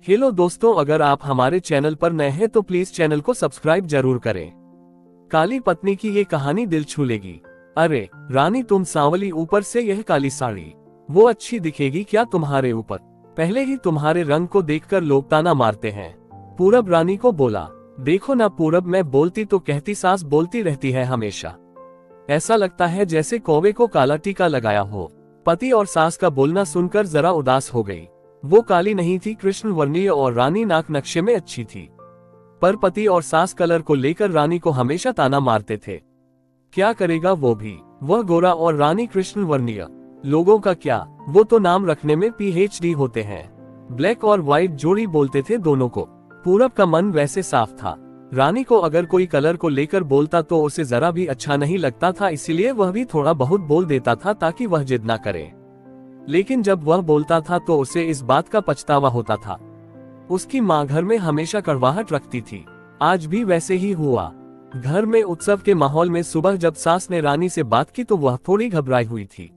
Hello दोस्तों, अगर आप हमारे चैनल पर नए हैं तो प्लीज चैनल को सब्सक्राइब जरूर करें। काली पत्नी की ये कहानी दिल छू लेगी। अरे रानी, तुम सांवली, ऊपर से यह काली साड़ी, वो अच्छी दिखेगी क्या तुम्हारे ऊपर? पहले ही तुम्हारे रंग को देखकर लोग ताना मारते हैं। पूरब रानी को बोला, देखो ना पूरब, मैं बोलती तो कहती, सास बोलती रहती है हमेशा। ऐसा लगता है जैसे कौवे को काला टीका लगाया हो। पति और सास का बोलना सुनकर जरा उदास हो गई। वो काली नहीं थी, कृष्ण वर्णीय और रानी नाक नक्शे में अच्छी थी। पर पति और सास कलर को लेकर रानी को हमेशा ताना मारते थे। क्या करेगा वो भी, वह गोरा और रानी कृष्ण वर्णीय। लोगों का क्या, वो तो नाम रखने में PhD होते हैं। ब्लैक और व्हाइट जोड़ी बोलते थे दोनों को। पूरब का मन वैसे साफ था। रानी को अगर कोई कलर को लेकर बोलता तो उसे जरा भी अच्छा नहीं लगता था, इसीलिए वह भी थोड़ा बहुत बोल देता था ताकि वह जिद ना करे। लेकिन जब वह बोलता था तो उसे इस बात का पछतावा होता था। उसकी माँ घर में हमेशा कड़वाहट रखती थी। आज भी वैसे ही हुआ। घर में उत्सव के माहौल में सुबह जब सास ने रानी से बात की तो वह थोड़ी घबराई हुई थी।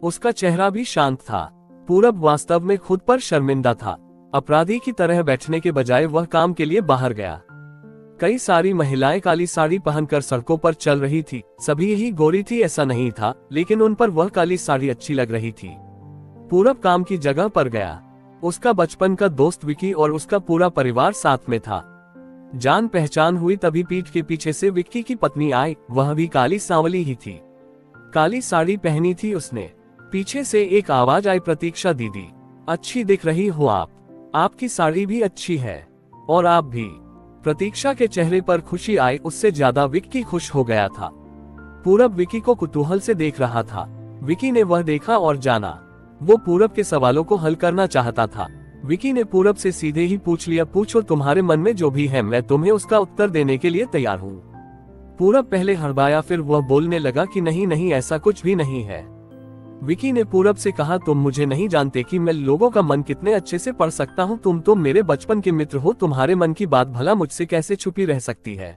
उसका चेहरा भी शांत था। पूरब वास्तव में खुद पर शर्मिंदा था। अपराधी की तरह बैठने के बजाय वह काम के लिए बाहर गया। कई सारी महिलाएं काली साड़ी पहनकर सड़कों पर चल रही थी। सभी ही गोरी थी ऐसा नहीं था, लेकिन उन पर वह काली साड़ी अच्छी लग रही थी। पूरब काम की जगह पर गया। उसका बचपन का दोस्त विकी और उसका पूरा परिवार साथ में था। जान पहचान हुई तभी पीठ के पीछे से विक्की की पत्नी आई। वह भी काली सांवली ही थी। काली साड़ी पहनी थी उसने। पीछे से एक आवाज आई, प्रतीक्षा दीदी, अच्छी दिख रही हो आप। आपकी साड़ी भी अच्छी है और आप भी। प्रतीक्षा के चेहरे पर खुशी आई, उससे ज्यादा विक्की खुश हो गया था। पूरब विकी को कुतूहल से देख रहा था। विकी ने वह देखा और जाना। वो पूरब के सवालों को हल करना चाहता था। विकी ने पूरब से सीधे ही पूछ लिया, पूछो तुम्हारे मन में जो भी है, मैं तुम्हें उसका उत्तर देने के लिए तैयार हूँ। पूरब पहले हड़बड़ाया, फिर वह बोलने लगा कि नहीं नहीं, ऐसा कुछ भी नहीं है। विकी ने पूरब से कहा, तुम मुझे नहीं जानते कि मैं लोगों का मन कितने अच्छे से पढ़ सकता हूँ। तुम तो मेरे बचपन के मित्र हो, तुम्हारे मन की बात भला मुझसे कैसे छुपी रह सकती है।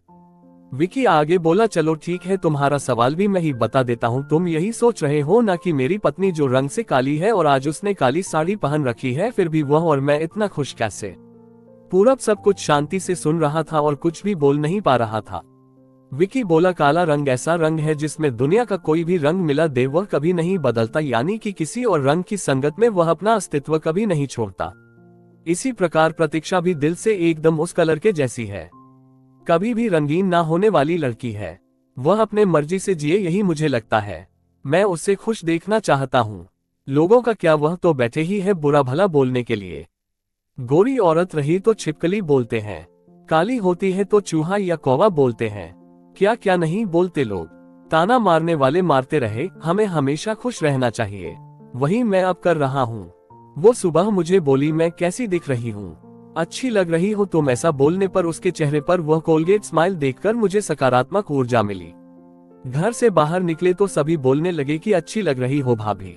विकी आगे बोला, चलो ठीक है, तुम्हारा सवाल भी मैं ही बता देता हूँ। तुम यही सोच रहे हो ना कि मेरी पत्नी जो रंग से काली है और आज उसने काली साड़ी पहन रखी है, फिर भी वह और मैं इतना खुश कैसे? पूरब सब कुछ शांति से सुन रहा था और कुछ भी बोल नहीं पा रहा था। विकी बोला, काला रंग ऐसा रंग है जिसमें दुनिया का कोई भी रंग मिला दे वह कभी नहीं बदलता, यानी कि किसी और रंग की संगत में वह अपना अस्तित्व कभी नहीं छोड़ता। इसी प्रकार प्रतीक्षा भी दिल से एकदम उस कलर के जैसी है। कभी भी रंगीन ना होने वाली लड़की है। वह अपने मर्जी से जिए, यही मुझे लगता है। मैं उसे खुश देखना चाहता हूँ। लोगों का क्या, वह तो बैठे ही है बुरा भला बोलने के लिए। गोरी औरत रही तो छिपकली बोलते हैं, काली होती है तो चूहा या कौवा बोलते हैं। क्या क्या नहीं बोलते लोग। ताना मारने वाले मारते रहे, हमें हमेशा खुश रहना चाहिए। वही मैं अब कर रहा हूँ। वो सुबह मुझे बोली, मैं कैसी दिख रही हूँ? अच्छी लग रही हो तुम। ऐसा बोलने पर उसके चेहरे पर वह कोलगेट स्माइल देखकर मुझे सकारात्मक ऊर्जा मिली। घर से बाहर निकले तो सभी बोलने लगे कि अच्छी लग रही हो भाभी।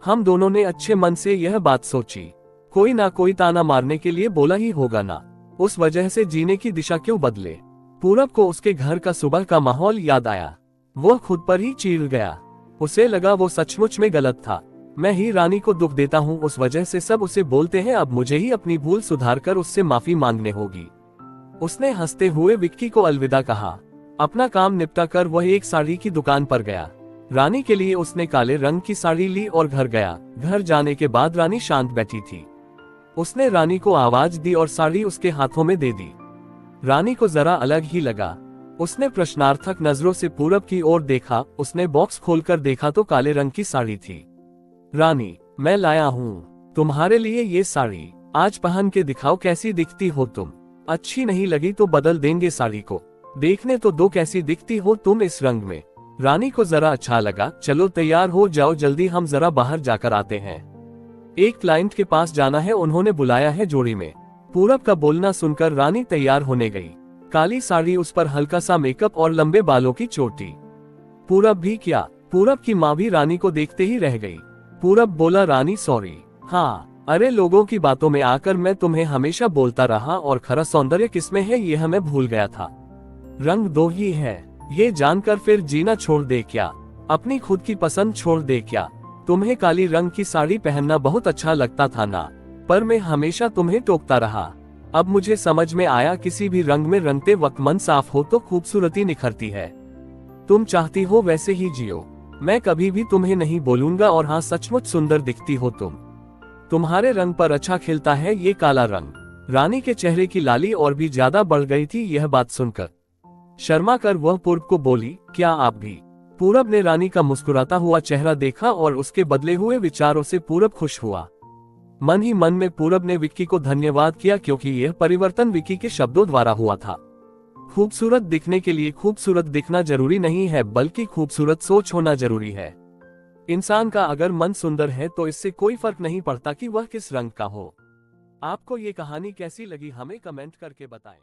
हम दोनों ने अच्छे मन से यह बात सोची, कोई ना कोई ताना मारने के लिए बोला ही होगा ना, उस वजह से जीने की दिशा क्यों बदले। पूरब को उसके घर का सुबह का माहौल याद आया। वह खुद पर ही चीर गया। उसे लगा वो सचमुच में गलत था। मैं ही रानी को दुख देता हूँ, उस वजह से सब उसे बोलते हैं। अब मुझे ही अपनी भूल सुधार कर उससे माफी मांगने होगी। उसने हंसते हुए विक्की को अलविदा कहा। अपना काम निपटा कर वह एक साड़ी की दुकान पर गया। रानी के लिए उसने काले रंग की साड़ी ली और घर गया। घर जाने के बाद रानी शांत बैठी थी। उसने रानी को आवाज दी और साड़ी उसके हाथों में दे दी। रानी को जरा अलग ही लगा। उसने प्रश्नार्थक नजरों से पूरब की ओर देखा। उसने बॉक्स खोलकर देखा तो काले रंग की साड़ी थी। रानी, मैं लाया हूँ तुम्हारे लिए ये साड़ी, आज पहन के दिखाओ कैसी दिखती हो तुम। अच्छी नहीं लगी तो बदल देंगे साड़ी को। देखने तो दो कैसी दिखती हो तुम इस रंग में। रानी को जरा अच्छा लगा। चलो तैयार हो जाओ, जल्दी हम जरा बाहर जाकर आते हैं। एक क्लाइंट के पास जाना है, उन्होंने बुलाया है जोड़ी में। पूरब का बोलना सुनकर रानी तैयार होने गई। काली साड़ी, उस पर हल्का सा मेकअप और लंबे बालों की चोटी। पूरब भी क्या, पूरब की माँ भी रानी को देखते ही रह गई। पूरब बोला, रानी सॉरी। हाँ, अरे लोगों की बातों में आकर मैं तुम्हें हमेशा बोलता रहा और खरा सौंदर्य किसमें है यह मैं भूल गया था। रंग दो ही है, ये जानकर फिर जीना छोड़ दे क्या? अपनी खुद की पसंद छोड़ दे क्या? तुम्हें काली रंग की साड़ी पहनना बहुत अच्छा लगता था ना? पर मैं हमेशा तुम्हें टोकता रहा। अब मुझे समझ में आया, किसी भी रंग में रंगते वक्त मन साफ हो तो खूबसूरती निखरती है। तुम चाहती हो वैसे ही जियो, मैं कभी भी तुम्हें नहीं बोलूंगा। और हाँ, सचमुच सुंदर दिखती हो तुम। तुम्हारे रंग पर अच्छा खिलता है ये काला रंग। रानी के चेहरे की लाली और भी ज्यादा बढ़ गई थी यह बात सुनकर। शर्मा कर वह पूरब को बोली, क्या आप भी? पूरब ने रानी का मुस्कुराता हुआ चेहरा देखा और उसके बदले हुए विचारों से पूरब खुश हुआ। मन ही मन में पूरब ने विक्की को धन्यवाद किया, क्योंकि यह परिवर्तन विक्की के शब्दों द्वारा हुआ था। खूबसूरत दिखने के लिए खूबसूरत दिखना जरूरी नहीं है, बल्कि खूबसूरत सोच होना जरूरी है। इंसान का अगर मन सुंदर है तो इससे कोई फर्क नहीं पड़ता कि वह किस रंग का हो। आपको ये कहानी कैसी लगी हमें कमेंट करके बताएं।